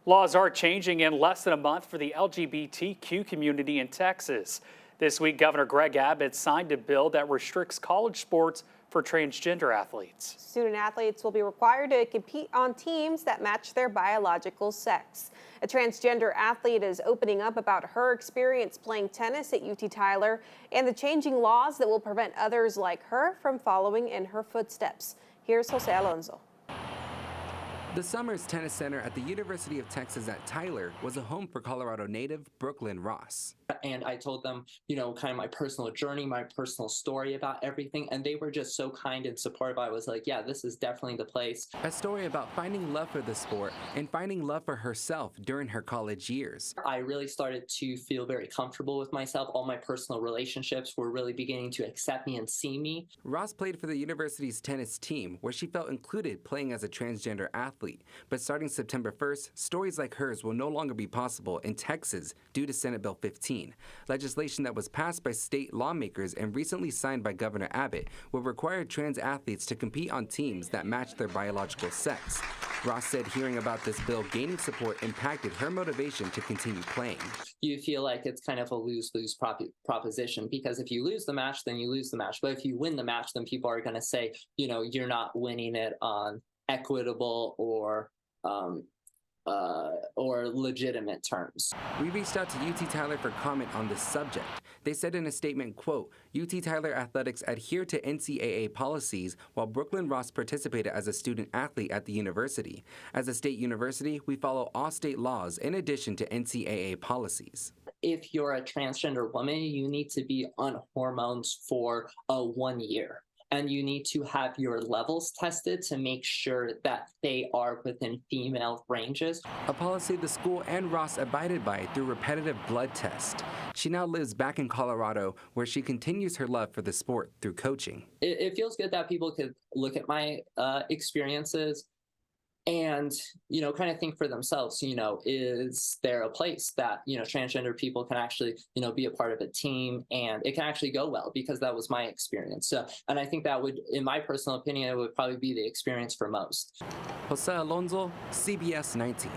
Laws are changing in less than a month for the LGBTQ community in Texas. This week, Governor Greg Abbott signed a bill that restricts college sports for transgender athletes. Student athletes will be required to compete on teams that match their biological sex. A transgender athlete is opening up about her experience playing tennis at UT Tyler and the changing laws that will prevent others like her from following in her footsteps. Here's Jose Alonso. The Summers Tennis Center at the University of Texas at Tyler was a home for Colorado native Brooklyn Ross. And I told them, kind of my personal journey, my personal story about everything. And they were just so kind and supportive. I was like, yeah, this is definitely the place. A story about finding love for the sport and finding love for herself during her college years. I really started to feel very comfortable with myself. All my personal relationships were really beginning to accept me and see me. Ross played for the university's tennis team, where she felt included playing as a transgender athlete. But starting September 1st, stories like hers will no longer be possible in Texas due to Senate Bill 15. Legislation that was passed by state lawmakers and recently signed by Governor Abbott will require trans athletes to compete on teams that match their biological sex. Ross said hearing about this bill gaining support impacted her motivation to continue playing. You feel like it's kind of a lose-lose proposition, because if you lose the match, then you lose the match. But if you win the match, then people are going to say, you're not winning it on equitable or legitimate terms. We reached out to UT Tyler for comment on this subject. They said in a statement, quote, UT Tyler Athletics adhere to NCAA policies while Brooklyn Ross participated as a student athlete at the university. As a state university, we follow all state laws in addition to NCAA policies. If you're a transgender woman, you need to be on hormones for 1 year. And you need to have your levels tested to make sure that they are within female ranges. A policy the school and Ross abided by through repetitive blood tests. She now lives back in Colorado, where she continues her love for the sport through coaching. It feels good that people could look at my experiences and, kind of think for themselves, is there a place that, transgender people can actually, be a part of a team and it can actually go well, because that was my experience. So, and I think that would, in my personal opinion, it would probably be the experience for most. Jose Alonso, CBS 19.